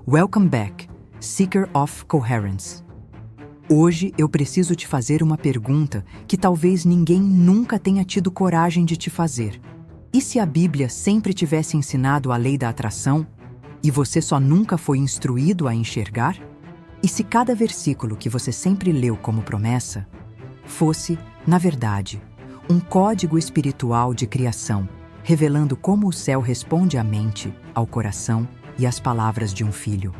Welcome back, Seeker of Coherence. Hoje eu preciso te fazer uma pergunta que talvez ninguém nunca tenha tido coragem de te fazer. E se a Bíblia sempre tivesse ensinado a lei da atração e você só nunca foi instruído a enxergar? E se cada versículo que você sempre leu como promessa fosse, na verdade, um código espiritual de criação, revelando como o céu responde à mente, ao coração e às palavras de um filho?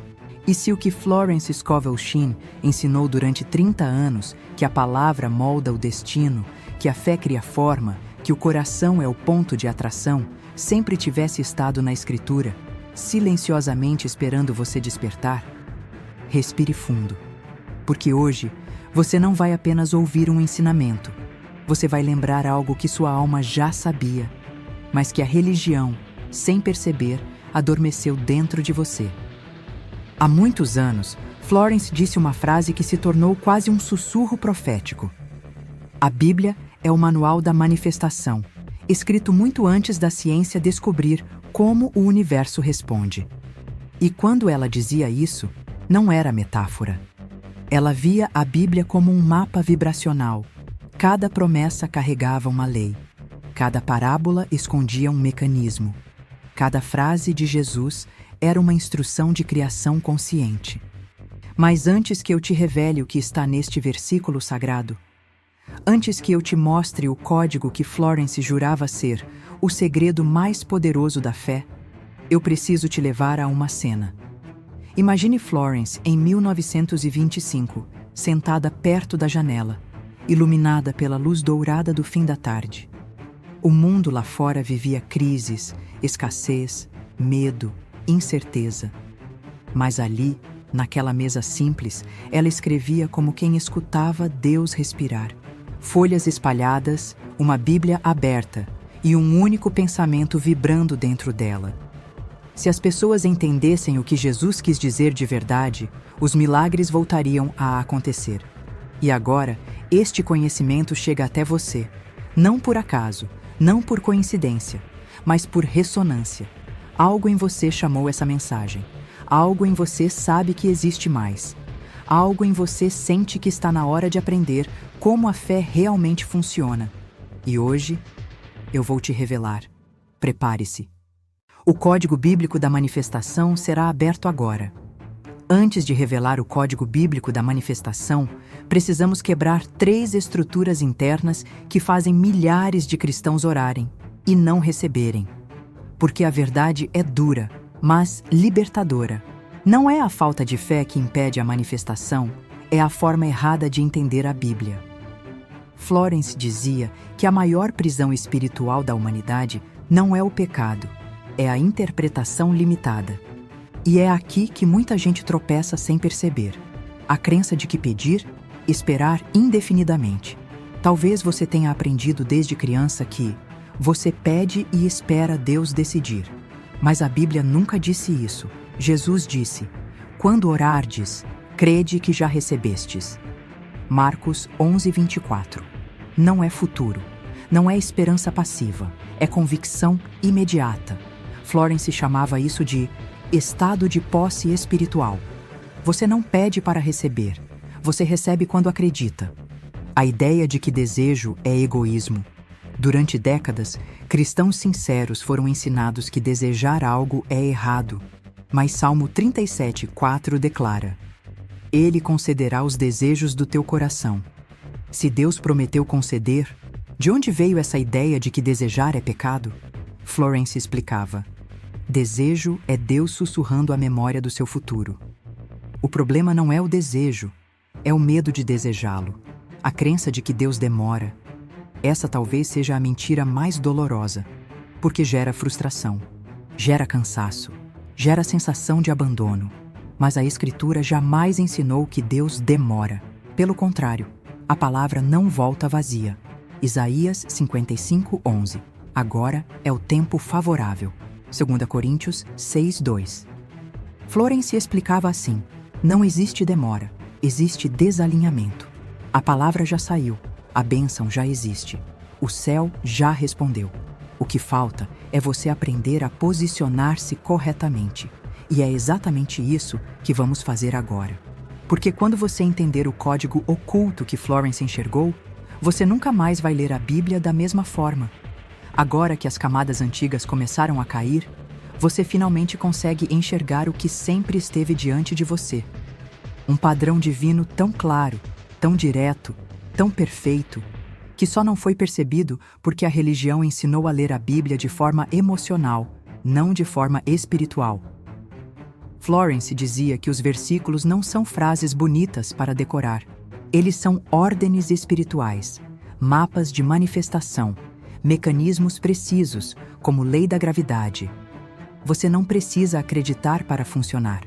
E se o que Florence Scovel Shinn ensinou durante 30 anos, que a palavra molda o destino, que a fé cria forma, que o coração é o ponto de atração, sempre tivesse estado na Escritura, silenciosamente esperando você despertar? Respire fundo, porque hoje você não vai apenas ouvir um ensinamento, você vai lembrar algo que sua alma já sabia, mas que a religião, sem perceber, adormeceu dentro de você. Há muitos anos, Florence disse uma frase que se tornou quase um sussurro profético. A Bíblia é o manual da manifestação, escrito muito antes da ciência descobrir como o universo responde. E quando ela dizia isso, não era metáfora. Ela via a Bíblia como um mapa vibracional. Cada promessa carregava uma lei. Cada parábola escondia um mecanismo. Cada frase de Jesus era uma instrução de criação consciente. Mas antes que eu te revele o que está neste versículo sagrado, antes que eu te mostre o código que Florence jurava ser o segredo mais poderoso da fé, eu preciso te levar a uma cena. Imagine Florence em 1925, sentada perto da janela, iluminada pela luz dourada do fim da tarde. O mundo lá fora vivia crises, escassez, medo, incerteza. Mas ali, naquela mesa simples, ela escrevia como quem escutava Deus respirar. Folhas espalhadas, uma Bíblia aberta e um único pensamento vibrando dentro dela. Se as pessoas entendessem o que Jesus quis dizer de verdade, os milagres voltariam a acontecer. E agora, este conhecimento chega até você, não por acaso, não por coincidência, mas por ressonância. Algo em você chamou essa mensagem. Algo em você sabe que existe mais. Algo em você sente que está na hora de aprender como a fé realmente funciona. E hoje, eu vou te revelar. Prepare-se. O código bíblico da manifestação será aberto agora. Antes de revelar o código bíblico da manifestação, precisamos quebrar 3 estruturas internas que fazem milhares de cristãos orarem e não receberem. Porque a verdade é dura, mas libertadora. Não é a falta de fé que impede a manifestação, é a forma errada de entender a Bíblia. Florence dizia que a maior prisão espiritual da humanidade não é o pecado, é a interpretação limitada. E é aqui que muita gente tropeça sem perceber. A crença de que pedir, esperar indefinidamente. Talvez você tenha aprendido desde criança que você pede e espera Deus decidir. Mas a Bíblia nunca disse isso. Jesus disse: quando orardes, crede que já recebestes. Marcos 11:24. Não é futuro, não é esperança passiva, é convicção imediata. Florence chamava isso de estado de posse espiritual. Você não pede para receber, você recebe quando acredita. A ideia de que desejo é egoísmo. Durante décadas, cristãos sinceros foram ensinados que desejar algo é errado. Mas Salmo 37:4 declara: Ele concederá os desejos do teu coração. Se Deus prometeu conceder, de onde veio essa ideia de que desejar é pecado? Florence explicava: desejo é Deus sussurrando a memória do seu futuro. O problema não é o desejo, é o medo de desejá-lo, a crença de que Deus demora. Essa talvez seja a mentira mais dolorosa, porque gera frustração, gera cansaço, gera sensação de abandono. Mas a Escritura jamais ensinou que Deus demora. Pelo contrário, a palavra não volta vazia. Isaías 55:11. Agora é o tempo favorável. 2 Coríntios 6:2. Florence explicava assim: não existe demora, existe desalinhamento. A palavra já saiu, a bênção já existe, o céu já respondeu. O que falta é você aprender a posicionar-se corretamente. E é exatamente isso que vamos fazer agora. Porque quando você entender o código oculto que Florence enxergou, você nunca mais vai ler a Bíblia da mesma forma. Agora que as camadas antigas começaram a cair, você finalmente consegue enxergar o que sempre esteve diante de você. Um padrão divino tão claro, tão direto, tão perfeito, que só não foi percebido porque a religião ensinou a ler a Bíblia de forma emocional, não de forma espiritual. Florence dizia que os versículos não são frases bonitas para decorar. Eles são ordens espirituais, mapas de manifestação, mecanismos precisos, como lei da gravidade. Você não precisa acreditar para funcionar,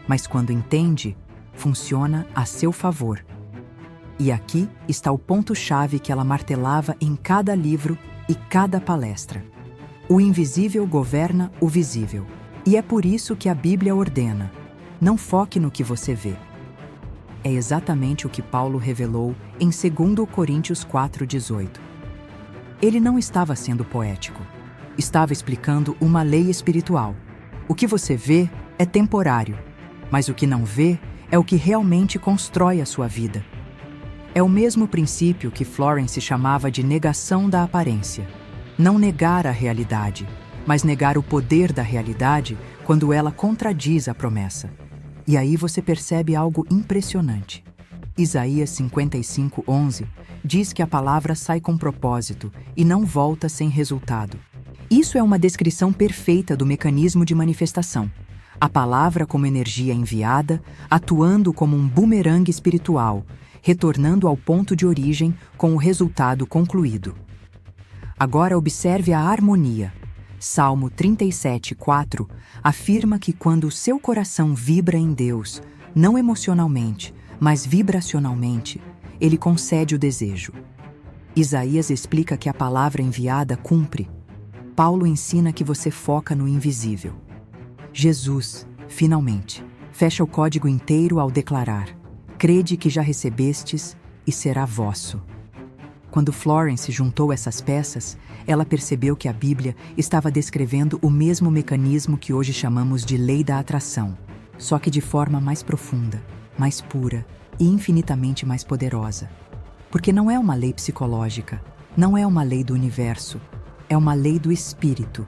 mas quando entende, funciona a seu favor. E aqui está o ponto-chave que ela martelava em cada livro e cada palestra. O invisível governa o visível. E é por isso que a Bíblia ordena: não foque no que você vê. É exatamente o que Paulo revelou em 2 Coríntios 4,18. Ele não estava sendo poético. Estava explicando uma lei espiritual. O que você vê é temporário, mas o que não vê é o que realmente constrói a sua vida. É o mesmo princípio que Florence chamava de negação da aparência. Não negar a realidade, mas negar o poder da realidade quando ela contradiz a promessa. E aí você percebe algo impressionante. Isaías 55:11 diz que a palavra sai com propósito e não volta sem resultado. Isso é uma descrição perfeita do mecanismo de manifestação. A palavra como energia enviada, atuando como um bumerangue espiritual, retornando ao ponto de origem com o resultado concluído. Agora observe a harmonia. Salmo 37:4 afirma que quando o seu coração vibra em Deus, não emocionalmente, mas vibracionalmente, ele concede o desejo. Isaías explica que a palavra enviada cumpre. Paulo ensina que você foca no invisível. Jesus, finalmente, fecha o código inteiro ao declarar: crede que já recebestes e será vosso. Quando Florence juntou essas peças, ela percebeu que a Bíblia estava descrevendo o mesmo mecanismo que hoje chamamos de lei da atração, só que de forma mais profunda, mais pura e infinitamente mais poderosa. Porque não é uma lei psicológica, não é uma lei do universo, é uma lei do espírito.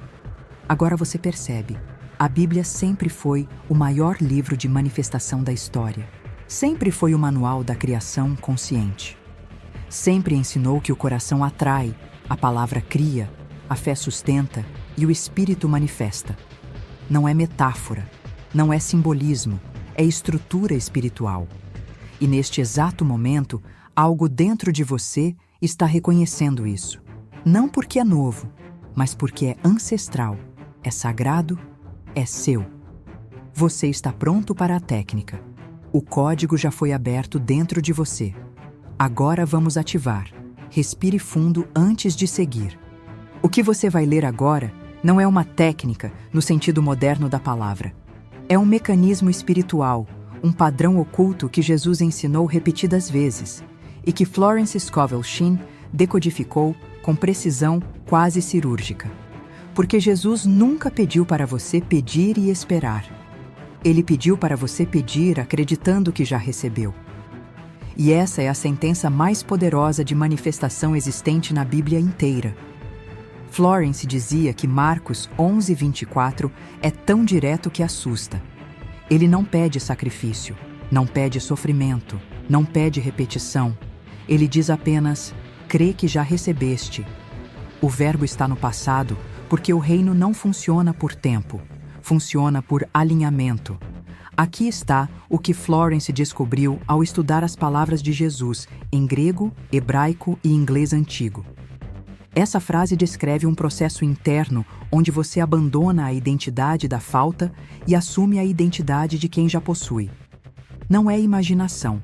Agora você percebe, a Bíblia sempre foi o maior livro de manifestação da história. Sempre foi o manual da criação consciente. Sempre ensinou que o coração atrai, a palavra cria, a fé sustenta e o espírito manifesta. Não é metáfora, não é simbolismo, é estrutura espiritual. E neste exato momento, algo dentro de você está reconhecendo isso. Não porque é novo, mas porque é ancestral, é sagrado, é seu. Você está pronto para a técnica. O código já foi aberto dentro de você. Agora vamos ativar. Respire fundo antes de seguir. O que você vai ler agora não é uma técnica no sentido moderno da palavra. É um mecanismo espiritual, um padrão oculto que Jesus ensinou repetidas vezes e que Florence Scovel Shinn decodificou com precisão quase cirúrgica. Porque Jesus nunca pediu para você pedir e esperar. Ele pediu para você pedir acreditando que já recebeu. E essa é a sentença mais poderosa de manifestação existente na Bíblia inteira. Florence dizia que Marcos 11:24 é tão direto que assusta. Ele não pede sacrifício, não pede sofrimento, não pede repetição. Ele diz apenas: crê que já recebeste. O verbo está no passado porque o reino não funciona por tempo, funciona por alinhamento. Aqui está o que Florence descobriu ao estudar as palavras de Jesus em grego, hebraico e inglês antigo. Essa frase descreve um processo interno onde você abandona a identidade da falta e assume a identidade de quem já possui. Não é imaginação,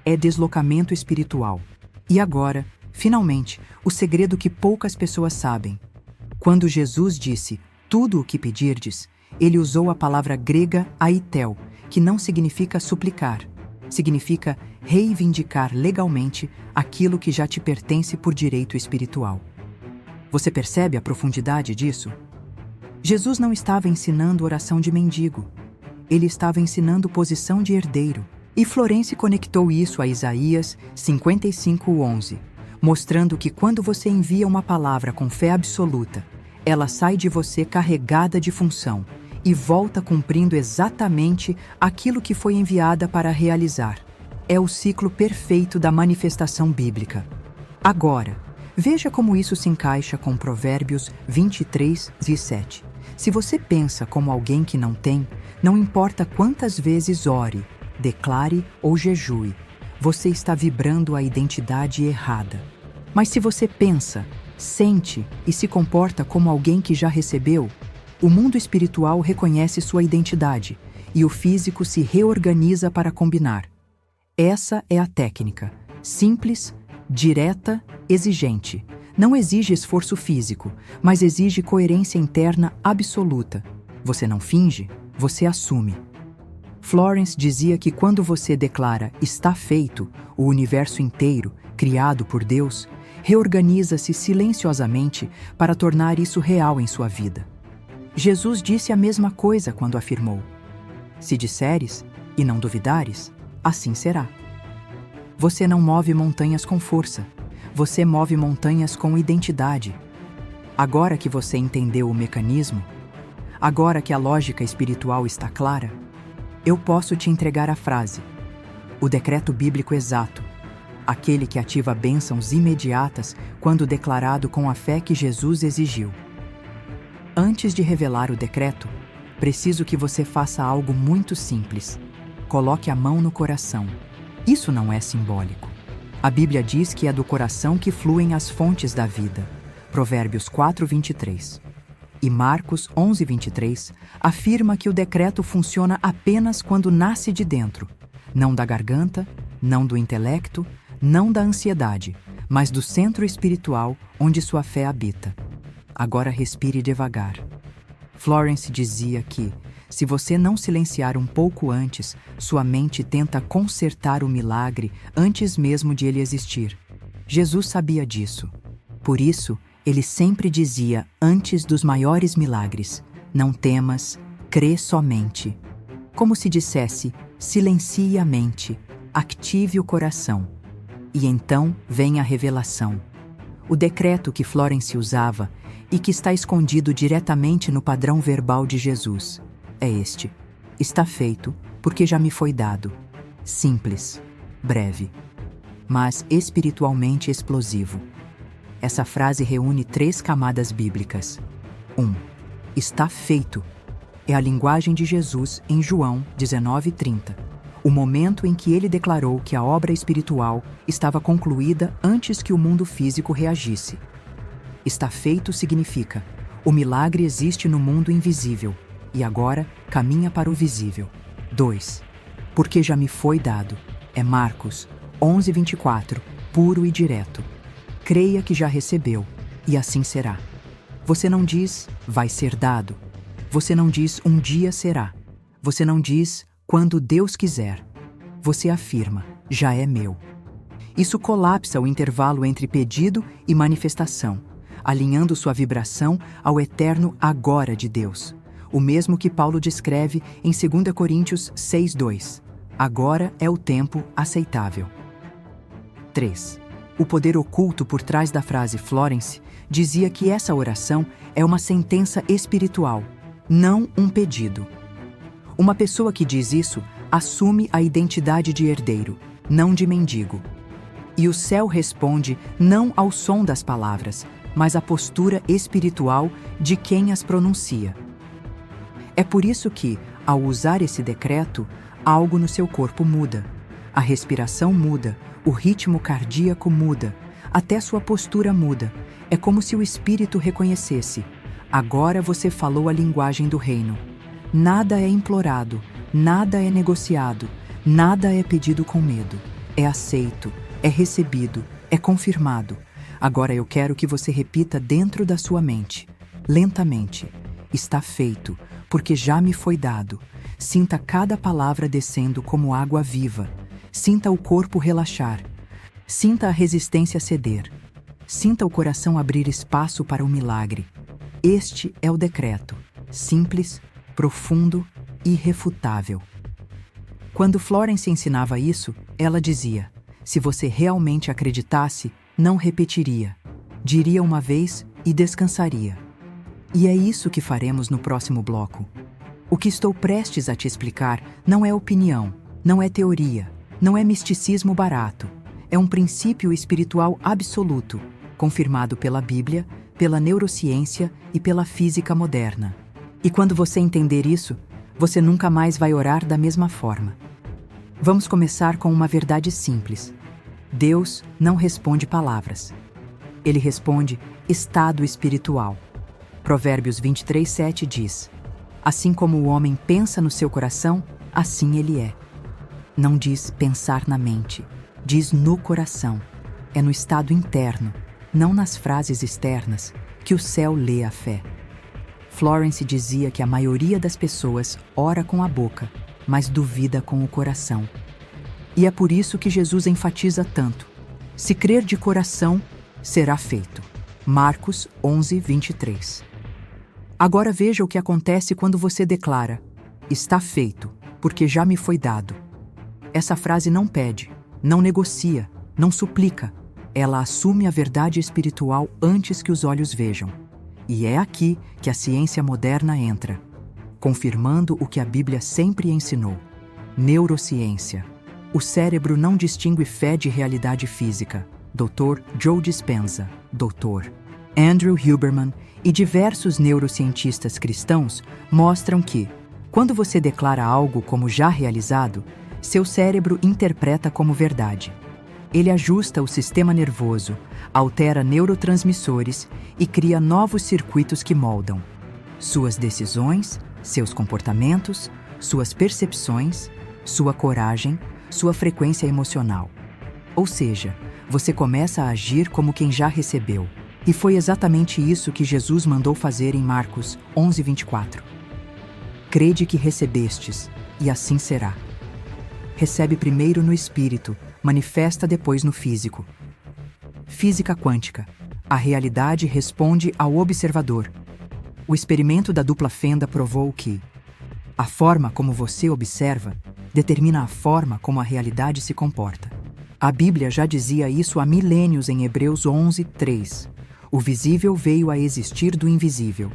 é deslocamento espiritual. E agora, finalmente, o segredo que poucas pessoas sabem. Quando Jesus disse, tudo o que pedirdes, ele usou a palavra grega aitel, que não significa suplicar, significa reivindicar legalmente aquilo que já te pertence por direito espiritual. Você percebe a profundidade disso? Jesus não estava ensinando oração de mendigo. Ele estava ensinando posição de herdeiro. E Florence conectou isso a Isaías 55:11, mostrando que quando você envia uma palavra com fé absoluta, ela sai de você carregada de função e volta cumprindo exatamente aquilo que foi enviada para realizar. É o ciclo perfeito da manifestação bíblica. Agora, veja como isso se encaixa com Provérbios 23:7. Se você pensa como alguém que não tem, não importa quantas vezes ore, declare ou jejue, você está vibrando a identidade errada. Mas se você pensa, sente e se comporta como alguém que já recebeu, o mundo espiritual reconhece sua identidade e o físico se reorganiza para combinar. Essa é a técnica, simples, direta, exigente. Não exige esforço físico, mas exige coerência interna absoluta. Você não finge, você assume. Florence dizia que quando você declara "está feito", o universo inteiro, criado por Deus, reorganiza-se silenciosamente para tornar isso real em sua vida. Jesus disse a mesma coisa quando afirmou: "Se disseres e não duvidares, assim será." Você não move montanhas com força, você move montanhas com identidade. Agora que você entendeu o mecanismo, agora que a lógica espiritual está clara, eu posso te entregar a frase, o decreto bíblico exato, aquele que ativa bênçãos imediatas quando declarado com a fé que Jesus exigiu. Antes de revelar o decreto, preciso que você faça algo muito simples. Coloque a mão no coração. Isso não é simbólico. A Bíblia diz que é do coração que fluem as fontes da vida. Provérbios 4:23. E Marcos 11:23 afirma que o decreto funciona apenas quando nasce de dentro, não da garganta, não do intelecto, não da ansiedade, mas do centro espiritual onde sua fé habita. Agora respire devagar. Florence dizia que, se você não silenciar um pouco antes, sua mente tenta consertar o milagre antes mesmo de ele existir. Jesus sabia disso. Por isso, ele sempre dizia antes dos maiores milagres: "Não temas, crê somente." Como se dissesse, silencie a mente, ative o coração. E então vem a revelação. O decreto que Florence usava e que está escondido diretamente no padrão verbal de Jesus é este: "Está feito, porque já me foi dado." Simples, breve, mas espiritualmente explosivo. Essa frase reúne 3 camadas bíblicas. 1. Está feito. É a linguagem de Jesus em João 19:30. O momento em que ele declarou que a obra espiritual estava concluída antes que o mundo físico reagisse. Está feito significa: o milagre existe no mundo invisível e agora caminha para o visível. 2. Porque já me foi dado. É Marcos 11:24, puro e direto. Creia que já recebeu, e assim será. Você não diz, vai ser dado. Você não diz, um dia será. Você não diz, quando Deus quiser. Você afirma, já é meu. Isso colapsa o intervalo entre pedido e manifestação, alinhando sua vibração ao eterno agora de Deus. O mesmo que Paulo descreve em 2 Coríntios 6:2. Agora é o tempo aceitável. 3. O poder oculto por trás da frase Florence dizia que essa oração é uma sentença espiritual, não um pedido. Uma pessoa que diz isso assume a identidade de herdeiro, não de mendigo. E o céu responde não ao som das palavras, mas à postura espiritual de quem as pronuncia. É por isso que, ao usar esse decreto, algo no seu corpo muda. A respiração muda, o ritmo cardíaco muda, até sua postura muda. É como se o espírito reconhecesse: agora você falou a linguagem do reino. Nada é implorado, nada é negociado, nada é pedido com medo. É aceito, é recebido, é confirmado. Agora eu quero que você repita dentro da sua mente, lentamente: está feito, porque já me foi dado. Sinta cada palavra descendo como água viva. Sinta o corpo relaxar. Sinta a resistência ceder. Sinta o coração abrir espaço para o milagre. Este é o decreto. Simples, profundo, irrefutável. Quando Florence ensinava isso, ela dizia: se você realmente acreditasse, não repetiria. Diria uma vez e descansaria. E é isso que faremos no próximo bloco. O que estou prestes a te explicar não é opinião, não é teoria, não é misticismo barato. É um princípio espiritual absoluto, confirmado pela Bíblia, pela neurociência e pela física moderna. E quando você entender isso, você nunca mais vai orar da mesma forma. Vamos começar com uma verdade simples. Deus não responde palavras. Ele responde estado espiritual. Provérbios 23:7 diz: assim como o homem pensa no seu coração, assim ele é. Não diz pensar na mente, diz no coração. É no estado interno, não nas frases externas, que o céu lê a fé. Florence dizia que a maioria das pessoas ora com a boca, mas duvida com o coração. E é por isso que Jesus enfatiza tanto: se crer de coração, será feito. Marcos 11:23. Agora veja o que acontece quando você declara: está feito, porque já me foi dado. Essa frase não pede, não negocia, não suplica. Ela assume a verdade espiritual antes que os olhos vejam. E é aqui que a ciência moderna entra, confirmando o que a Bíblia sempre ensinou: neurociência. O cérebro não distingue fé de realidade física. Dr. Joe Dispenza, Dr. Andrew Huberman e diversos neurocientistas cristãos mostram que, quando você declara algo como já realizado, seu cérebro interpreta como verdade. Ele ajusta o sistema nervoso, altera neurotransmissores e cria novos circuitos que moldam suas decisões, seus comportamentos, suas percepções, sua coragem, sua frequência emocional. Ou seja, você começa a agir como quem já recebeu. E foi exatamente isso que Jesus mandou fazer em Marcos 11:24. Crede que recebestes, e assim será. Recebe primeiro no espírito, manifesta depois no físico. Física quântica. A realidade responde ao observador. O experimento da dupla fenda provou que a forma como você observa determina a forma como a realidade se comporta. A Bíblia já dizia isso há milênios em Hebreus 11:3. O visível veio a existir do invisível.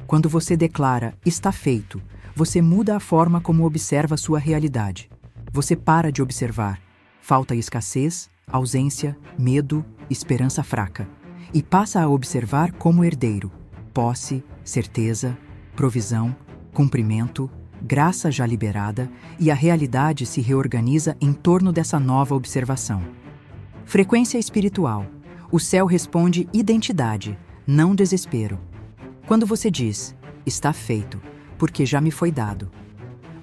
Quando você declara está feito, você muda a forma como observa sua realidade. Você para de observar falta e escassez, ausência, medo, esperança fraca, e passa a observar como herdeiro, posse, certeza, provisão, cumprimento, graça já liberada, e a realidade se reorganiza em torno dessa nova observação. Frequência espiritual. O céu responde identidade, não desespero. Quando você diz, está feito, porque já me foi dado,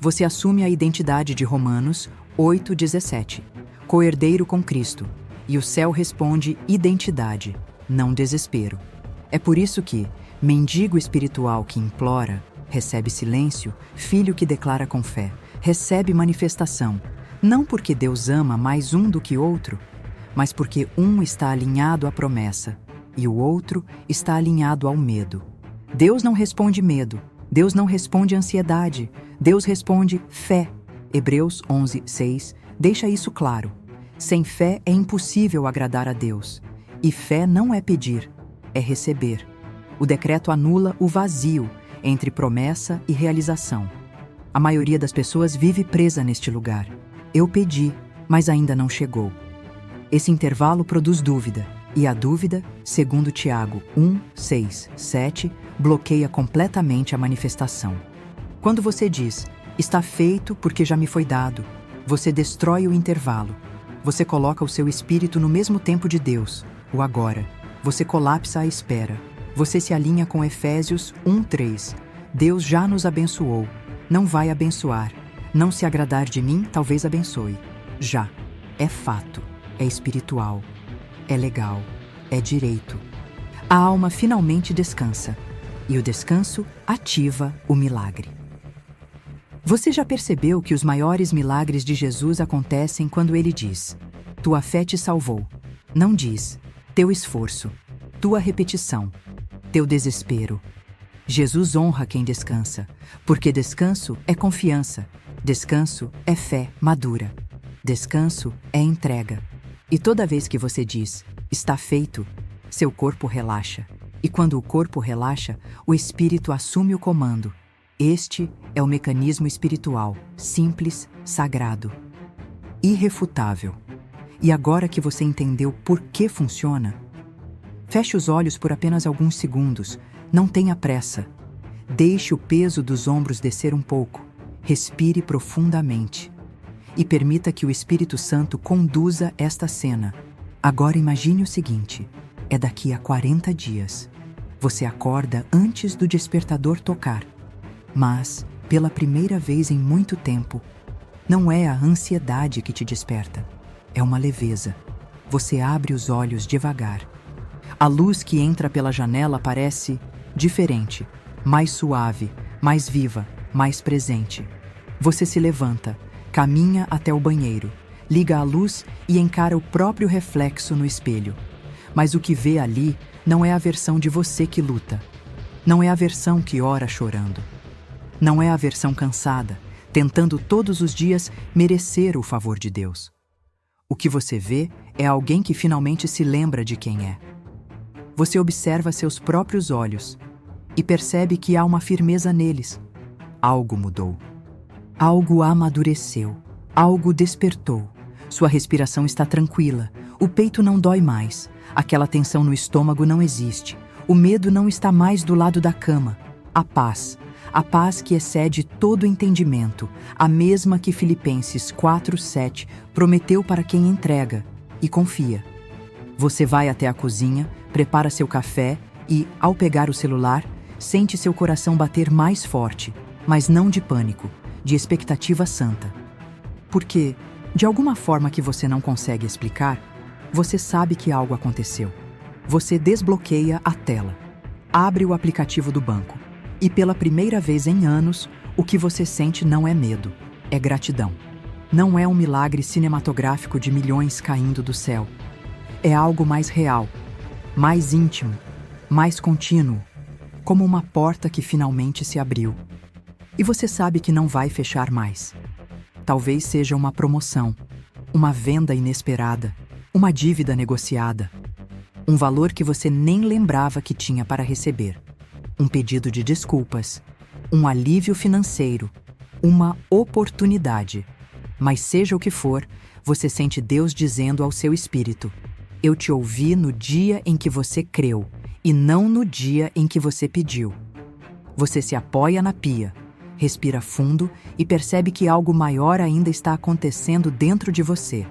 você assume a identidade de Romanos 8:17, co-herdeiro com Cristo, e o céu responde identidade, não desespero. É por isso que, mendigo espiritual que implora, recebe silêncio, filho que declara com fé, recebe manifestação, não porque Deus ama mais um do que outro, mas porque um está alinhado à promessa e o outro está alinhado ao medo. Deus não responde medo, Deus não responde ansiedade, Deus responde fé. Hebreus 11:6 deixa isso claro. Sem fé é impossível agradar a Deus. E fé não é pedir, é receber. O decreto anula o vazio entre promessa e realização. A maioria das pessoas vive presa neste lugar. Eu pedi, mas ainda não chegou. Esse intervalo produz dúvida, e a dúvida, segundo Tiago 1:6-7, bloqueia completamente a manifestação. Quando você diz, está feito porque já me foi dado, você destrói o intervalo. Você coloca o seu espírito no mesmo tempo de Deus, o agora. Você colapsa a espera. Você se alinha com Efésios 1:3. Deus já nos abençoou. Não vai abençoar. Não se agradar de mim, talvez abençoe. Já. É fato. É espiritual. É legal. É direito. A alma finalmente descansa. E o descanso ativa o milagre. Você já percebeu que os maiores milagres de Jesus acontecem quando ele diz: tua fé te salvou. Não diz: teu esforço, tua repetição, teu desespero. Jesus honra quem descansa, porque descanso é confiança, descanso é fé madura, descanso é entrega. E toda vez que você diz, está feito, seu corpo relaxa. E quando o corpo relaxa, o espírito assume o comando. Este é o mecanismo espiritual, simples, sagrado, irrefutável. E agora que você entendeu por que funciona, feche os olhos por apenas alguns segundos. Não tenha pressa. Deixe o peso dos ombros descer um pouco. Respire profundamente. E permita que o Espírito Santo conduza esta cena. Agora imagine o seguinte: é daqui a 40 dias. Você acorda antes do despertador tocar. Mas, pela primeira vez em muito tempo, não é a ansiedade que te desperta. É uma leveza. Você abre os olhos devagar. A luz que entra pela janela parece diferente, mais suave, mais viva, mais presente. Você se levanta, caminha até o banheiro, liga a luz e encara o próprio reflexo no espelho. Mas o que vê ali não é a versão de você que luta. Não é a versão que ora chorando. Não é a versão cansada, tentando todos os dias merecer o favor de Deus. O que você vê é alguém que finalmente se lembra de quem é. Você observa seus próprios olhos e percebe que há uma firmeza neles. Algo mudou. Algo amadureceu. Algo despertou. Sua respiração está tranquila. O peito não dói mais. Aquela tensão no estômago não existe. O medo não está mais do lado da cama. A paz que excede todo entendimento, a mesma que Filipenses 4:7 prometeu para quem entrega e confia. Você vai até a cozinha, prepara seu café e, ao pegar o celular, sente seu coração bater mais forte, mas não de pânico, de expectativa santa. Porque, de alguma forma que você não consegue explicar, você sabe que algo aconteceu. Você desbloqueia a tela, abre o aplicativo do banco e, pela primeira vez em anos, o que você sente não é medo, é gratidão. Não é um milagre cinematográfico de milhões caindo do céu. É algo mais real, mais íntimo, mais contínuo, como uma porta que finalmente se abriu. E você sabe que não vai fechar mais. Talvez seja uma promoção, uma venda inesperada, uma dívida negociada, um valor que você nem lembrava que tinha para receber, um pedido de desculpas, um alívio financeiro, uma oportunidade. Mas seja o que for, você sente Deus dizendo ao seu espírito: eu te ouvi no dia em que você creu, e não no dia em que você pediu. Você se apoia na pia, respira fundo e percebe que algo maior ainda está acontecendo dentro de você.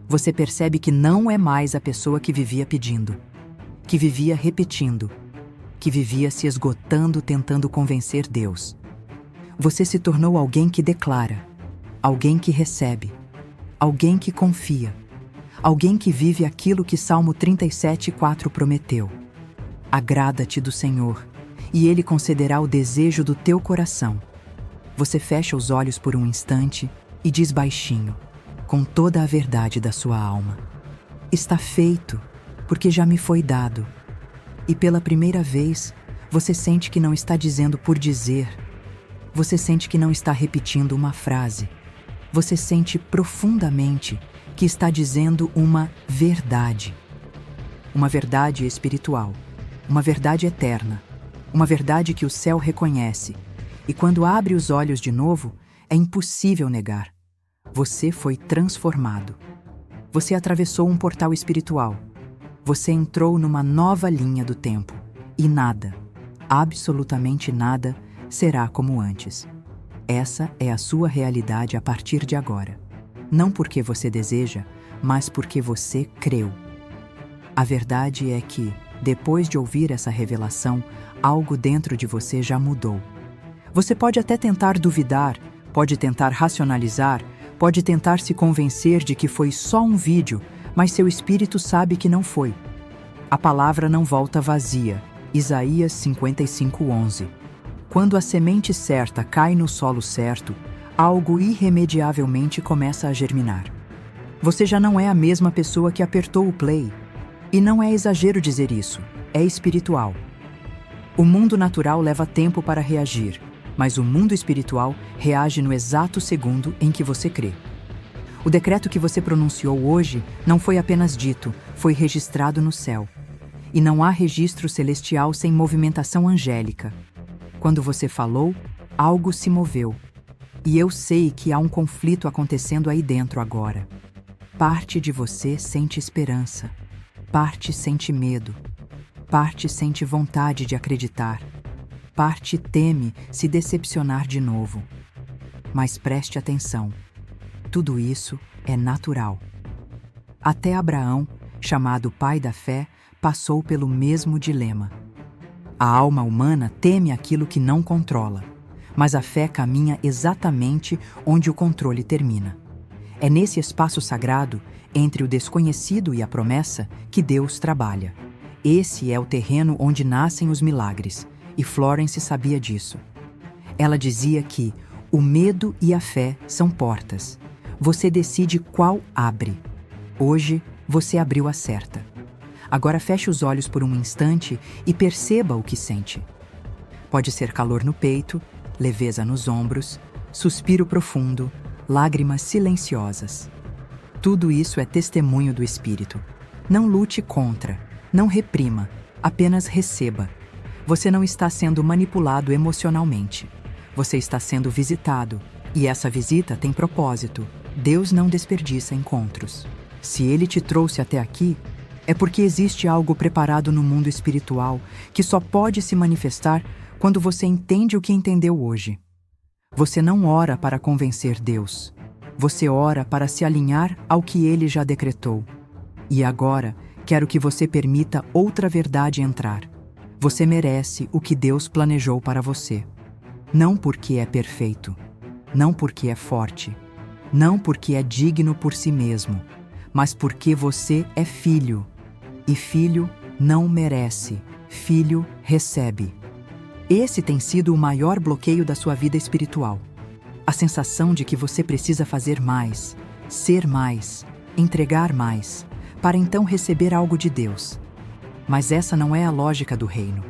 Você percebe que não é mais a pessoa que vivia pedindo, que vivia repetindo, que vivia se esgotando tentando convencer Deus. Você se tornou alguém que declara, alguém que recebe, alguém que confia, alguém que vive aquilo que Salmo 37:4 prometeu. Agrada-te do Senhor, e Ele concederá o desejo do teu coração. Você fecha os olhos por um instante e diz baixinho, com toda a verdade da sua alma: está feito, porque já me foi dado. E pela primeira vez, você sente que não está dizendo por dizer. Você sente que não está repetindo uma frase. Você sente profundamente que está dizendo uma verdade. Uma verdade espiritual, uma verdade eterna, uma verdade que o céu reconhece. E quando abre os olhos de novo, é impossível negar. Você foi transformado. Você atravessou um portal espiritual. Você entrou numa nova linha do tempo. E nada, absolutamente nada, será como antes. Essa é a sua realidade a partir de agora. Não porque você deseja, mas porque você creu. A verdade é que, depois de ouvir essa revelação, algo dentro de você já mudou. Você pode até tentar duvidar, pode tentar racionalizar, pode tentar se convencer de que foi só um vídeo, mas seu espírito sabe que não foi. A palavra não volta vazia. Isaías 55:11. Quando a semente certa cai no solo certo, algo irremediavelmente começa a germinar. Você já não é a mesma pessoa que apertou o play. E não é exagero dizer isso, é espiritual. O mundo natural leva tempo para reagir, mas o mundo espiritual reage no exato segundo em que você crê. O decreto que você pronunciou hoje não foi apenas dito, foi registrado no céu. E não há registro celestial sem movimentação angélica. Quando você falou, algo se moveu. E eu sei que há um conflito acontecendo aí dentro agora. Parte de você sente esperança. Parte sente medo. Parte sente vontade de acreditar. Parte teme se decepcionar de novo. Mas preste atenção. Tudo isso é natural. Até Abraão, chamado pai da fé, passou pelo mesmo dilema. A alma humana teme aquilo que não controla, mas a fé caminha exatamente onde o controle termina. É nesse espaço sagrado, entre o desconhecido e a promessa, que Deus trabalha. Esse é o terreno onde nascem os milagres, e Florence sabia disso. Ela dizia que o medo e a fé são portas. Você decide qual abre. Hoje, você abriu a certa. Agora feche os olhos por um instante e perceba o que sente. Pode ser calor no peito, leveza nos ombros, suspiro profundo, lágrimas silenciosas. Tudo isso é testemunho do Espírito. Não lute contra, não reprima, apenas receba. Você não está sendo manipulado emocionalmente. Você está sendo visitado, e essa visita tem propósito. Deus não desperdiça encontros. Se Ele te trouxe até aqui, é porque existe algo preparado no mundo espiritual que só pode se manifestar quando você entende o que entendeu hoje. Você não ora para convencer Deus. Você ora para se alinhar ao que Ele já decretou. E agora, quero que você permita outra verdade entrar. Você merece o que Deus planejou para você. Não porque é perfeito. Não porque é forte. Não porque é digno por si mesmo. Mas porque você é filho. E filho não merece. Filho recebe. Esse tem sido o maior bloqueio da sua vida espiritual. A sensação de que você precisa fazer mais, ser mais, entregar mais, para então receber algo de Deus. Mas essa não é a lógica do reino.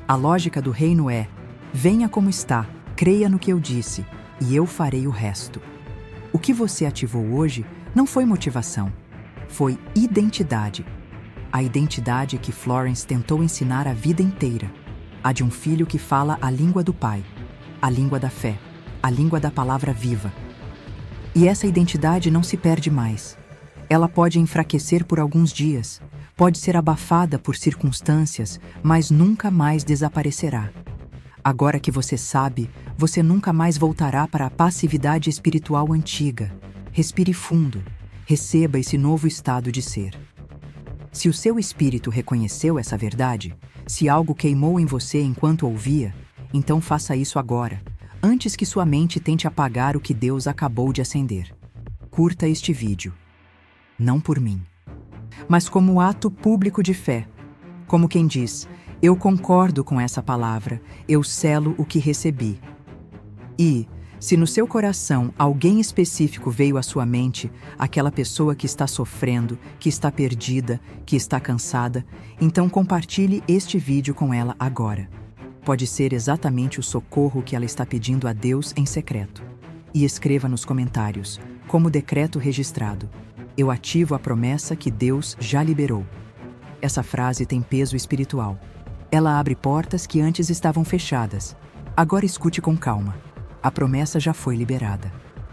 A lógica do reino é: venha como está, creia no que eu disse, e eu farei o resto. O que você ativou hoje não foi motivação, foi identidade. A identidade que Florence tentou ensinar a vida inteira. A de um filho que fala a língua do Pai, a língua da fé, a língua da palavra viva. E essa identidade não se perde mais. Ela pode enfraquecer por alguns dias, pode ser abafada por circunstâncias, mas nunca mais desaparecerá. Agora que você sabe, você nunca mais voltará para a passividade espiritual antiga. Respire fundo, receba esse novo estado de ser. Se o seu espírito reconheceu essa verdade, se algo queimou em você enquanto ouvia, então faça isso agora, antes que sua mente tente apagar o que Deus acabou de acender. Curta este vídeo. Não por mim, mas como ato público de fé. Como quem diz: eu concordo com essa palavra, eu selo o que recebi. E, se no seu coração alguém específico veio à sua mente, aquela pessoa que está sofrendo, que está perdida, que está cansada, então compartilhe este vídeo com ela agora. Pode ser exatamente o socorro que ela está pedindo a Deus em secreto. E escreva nos comentários, como decreto registrado: eu ativo a promessa que Deus já liberou. Essa frase tem peso espiritual. Ela abre portas que antes estavam fechadas. Agora escute com calma. A promessa já foi liberada.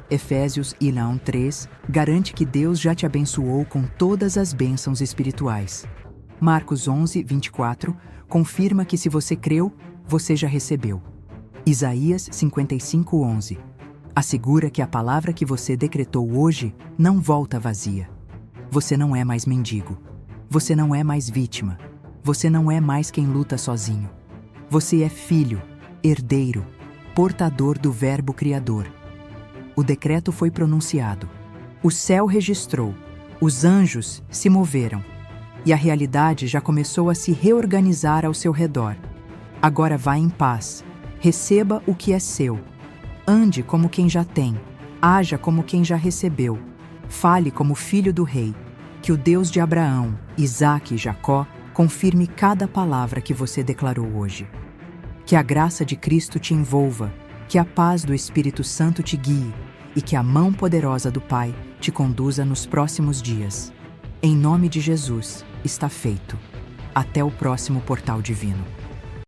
Efésios 1:3 garante que Deus já te abençoou com todas as bênçãos espirituais. Marcos 11:24 confirma que se você creu, você já recebeu. Isaías 55:11 assegura que a palavra que você decretou hoje não volta vazia. Você não é mais mendigo. Você não é mais vítima. Você não é mais quem luta sozinho. Você é filho, herdeiro, portador do Verbo Criador. O decreto foi pronunciado. O céu registrou. Os anjos se moveram. E a realidade já começou a se reorganizar ao seu redor. Agora vá em paz. Receba o que é seu. Ande como quem já tem. Haja como quem já recebeu. Fale como filho do rei. Que o Deus de Abraão, Isaque e Jacó confirme cada palavra que você declarou hoje. Que a graça de Cristo te envolva, que a paz do Espírito Santo te guie e que a mão poderosa do Pai te conduza nos próximos dias. Em nome de Jesus, está feito. Até o próximo Portal Divino.